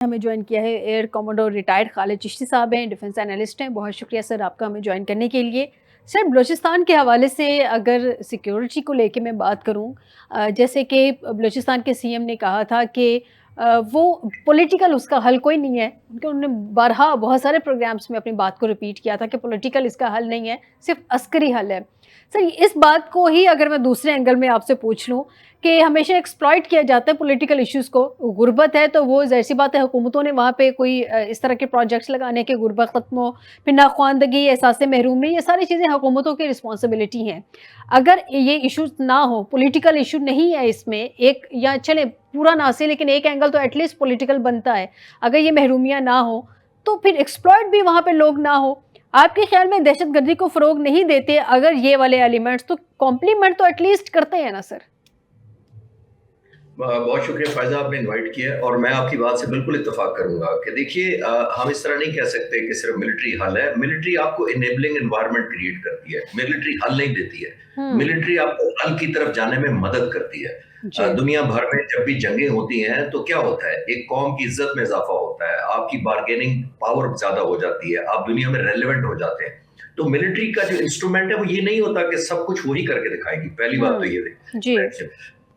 हमें ज्वाइन किया है air commander retired Khalid Chishti साहब हैं, डिफेंस एनालिस्ट हैं। बहुत शुक्रिया सर आपका हमें ज्वाइन करने के लिए। सर बलूचिस्तान के हवाले से अगर सिक्योरिटी को लेके मैं बात करूं, जैसे कि बलूचिस्तान के सीएम ने कहा था कि वो पॉलिटिकल उसका हल कोई नहीं है। उन्होंने बारहा बहुत सारे प्रोग्राम्स में अपनी बात को रिपीट किया था कि पॉलिटिकल इसका हल नहीं है, सिर्फ अस्करी हल है। सर इस बात को ही अगर मैं दूसरे एंगल में आपसे पूछ लूं कि हमेशा एक्सप्लॉइट किया जाता है पॉलिटिकल इश्यूज को। गुर्बत है तो वो ज़ाहिर सी बात है, हुकूमतों ने वहाँ पे कोई इस तरह के प्रोजेक्ट्स लगाने के गुर्बत ख़त्म हो, फिर नाख्वानदगी, एहसास महरूमी, ये सारी चीज़ें हुकूमतों की रिस्पॉन्सिबिलिटी हैं। अगर ये इश्यूज ना हो, पॉलिटिकल इशू नहीं है इसमें, एक या चले पूरा ना से लेकिन एक एंगल तो एटलीस्ट पॉलिटिकल बनता है। अगर ये महरूमियाँ ना हो तो फिर एक्सप्लॉइट भी वहाँ पे लोग ना हो। आपके ख्याल में दहशतगर्दी को फ़रोग नहीं देते अगर ये वाले एलिमेंट्स, तो कॉम्प्लीमेंट तो एटलीस्ट करते हैं ना सर? बहुत शुक्रिया फ़ायज़ा, आपने इनवाइट किया और मैं आपकी बात से बिल्कुल इत्तेफ़ाक करूँगा कि देखिए हम इस तरह नहीं कह सकते कि सिर्फ़ मिलिट्री हल है। मिलिट्री आपको इनेबलिंग एनवायरनमेंट क्रिएट करती है, मिलिट्री हल नहीं देती है। हुँ। मिलिट्री आपको हल की तरफ जाने में मदद करती है। जी। दुनिया भर में जब भी जंगें होती हैं तो क्या होता है, एक कौम की इज़्ज़त में इज़ाफ़ा होता है, आपकी बार्गेनिंग पावर ज़्यादा हो जाती है, आप दुनिया में रेलेवेंट हो जाते हैं। तो मिलिट्री का जो इंस्ट्रूमेंट है वो ये नहीं होता कि सब कुछ वो ही करके दिखाएगी, पहली बात तो हुँ। ये जी।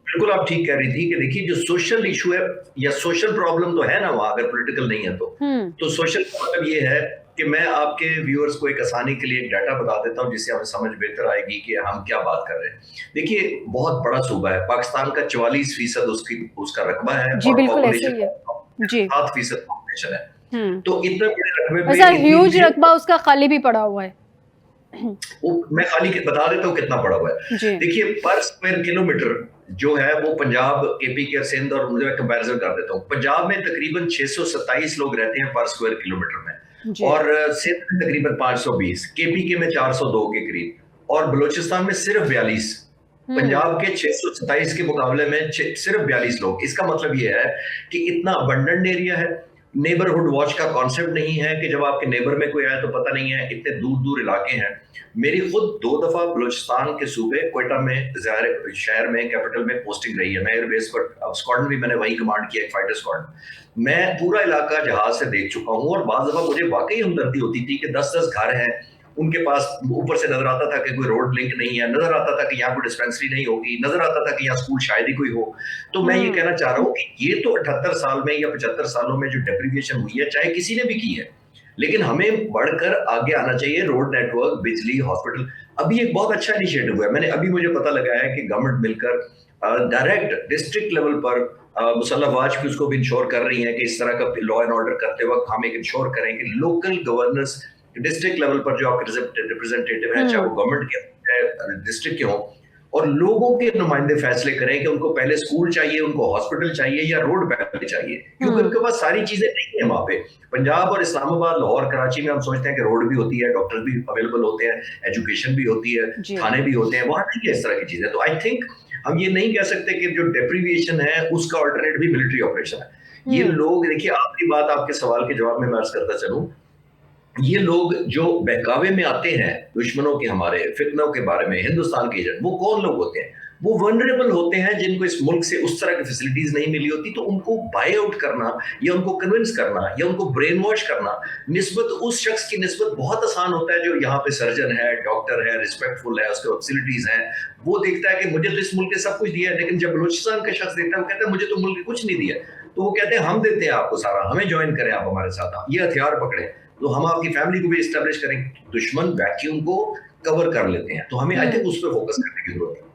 बिल्कुल आप ठीक कह रही थी कि देखिए जो सोशल इशू है या सोशल प्रॉब्लम तो है ना वहाँ, अगर पॉलिटिकल नहीं है हुँ। तो सोशल प्रॉब्लम ये है कि मैं आपके व्यूअर्स को एक आसानी के लिए एक डाटा बता देता हूँ जिससे हमें समझ बेहतर आएगी कि हम क्या बात कर रहे हैं। देखिए बहुत बड़ा सूबा है, पाकिस्तान का 44% उसकी उसका रकबा है जी, और बिल्कुल ऐसे पॉपुलेशन ही है। जी। 7% पॉपुलेशन है। हुँ। तो इतने बड़े रकबे और में सर इतनी ह्यूज मुश्किल, रकबा उसका खाली भी पड़ा हुआ है। वो मैं खाली बता देता हूँ कितना पड़ा हुआ है। जी। देखिए पर स्क्वायर किलोमीटर जो है वो पंजाब, केपी के सिंध और मुझे कंपैरिजन कर देता हूँ। पंजाब में तकरीबन 627 लोग रहते हैं पर स्क्वायर किलोमीटर में जी। और सिंध में तकरीबन 520, केपी के में 402 के करीब और बलूचिस्तान में सिर्फ 42। हुँ। पंजाब के 627 के मुकाबले में सिर्फ 42 लोग। इसका मतलब ये है कि इतना अबंडेंट एरिया है। नेबरहुड वॉच का कॉन्सेप्ट नहीं है कि जब आपके नेबर में कोई आया तो पता नहीं है, इतने दूर दूर इलाके हैं। मेरी खुद 2 दफा बलूचिस्तान के सूबे क्वेटा में ज़ाहिर शहर में कैपिटल में पोस्टिंग रही है। मैं एयरबेस पर स्क्वाड्रन भी मैंने वहीं कमांड किया, एक फाइटर स्क्वाड्रन। मैं पूरा इलाका जहाज से देख चुका हूँ और बाज़ दफा मुझे वाकई हमदर्दी होती थी कि 10-10 घर हैं, उनके पास ऊपर से नजर आता था कि कोई रोड लिंक नहीं है, नजर आता था कि यहाँ कोई डिस्पेंसरी नहीं होगी, नजर आता था कि यहाँ स्कूल शायद ही कोई हो। तो मैं ये हुँ। कहना चाह रहा हूँ कि ये तो 78 साल में या 75 सालों में जो डेप्रिविएशन हुई है, चाहे किसी ने भी की है, लेकिन हमें बढ़कर आगे आना चाहिए। रोड नेटवर्क, बिजली, हॉस्पिटल। अभी एक बहुत अच्छा इनिशिएटिव हुआ है, मैंने अभी मुझे पता लगा है कि गवर्नमेंट मिलकर डायरेक्ट डिस्ट्रिक्ट लेवल पर मुसल्लह वाच भी उसको भी इंश्योर कर रही है कि इस तरह का लॉ एंड ऑर्डर करते वक्त हम एक इंश्योर करें कि लोकल गवर्नेंस डिस्ट्रिक्ट लेवल पर जो आपके रिप्रेजेंटेटिव हैं, चाहे हुँ। वो गवर्नमेंट के चाहे डिस्ट्रिक्ट के हों, और लोगों के नुमाइंदे फैसले करें कि उनको पहले स्कूल चाहिए, उनको हॉस्पिटल चाहिए या रोड पहले चाहिए, क्योंकि हुँ। उनके पास सारी चीजें नहीं है वहां पे। पंजाब और इस्लामाबाद, लाहौर, कराची में हम सोचते हैं कि रोड भी होती है, डॉक्टर भी अवेलेबल होते हैं, एजुकेशन भी होती है, जी। थाने भी होते हैं, वहां नहीं है इस तरह की चीजें। तो आई थिंक हम ये नहीं कह सकते कि जो डेप्रीविएशन है उसका ऑल्टरनेट भी मिलिट्री ऑपरेशन है। ये हुँ। लोग देखिए, आखिरी बात आपके सवाल के जवाब में मैं अर्ज करता चलूं, ये लोग जो बहकावे में आते हैं दुश्मनों के, हमारे फितनों के बारे में, हिंदुस्तान के एजेंट, वो कौन लोग होते हैं? वो वनरेबल होते हैं जिनको इस मुल्क से उस तरह की फैसिलिटीज नहीं मिली होती, तो उनको बाय आउट करना या उनको कन्विंस करना या उनको ब्रेन वॉश करना निस्बत उस शख्स की निस्बत बहुत आसान होता है जो यहाँ पे सर्जन है, डॉक्टर है, रिस्पेक्टफुल है, उसके फैसिलिटीज हैं। वो देखता है कि मुझे तो इस मुल्क ने सब कुछ दिया है, लेकिन जब बलूचिस्तान का शख्स देखता है वो कहता है मुझे तो मुल्क ने कुछ नहीं दिया। तो वो कहते हैं हम देते हैं आपको सारा, हमें ज्वाइन करें आप हमारे साथ, ये हथियार पकड़े तो हम आपकी फैमिली को भी एस्टेब्लिश करेंगे। दुश्मन वैक्यूम को कवर कर लेते हैं, तो हमें आई हुँ। थिंक उस पर फोकस करने की जरूरत है।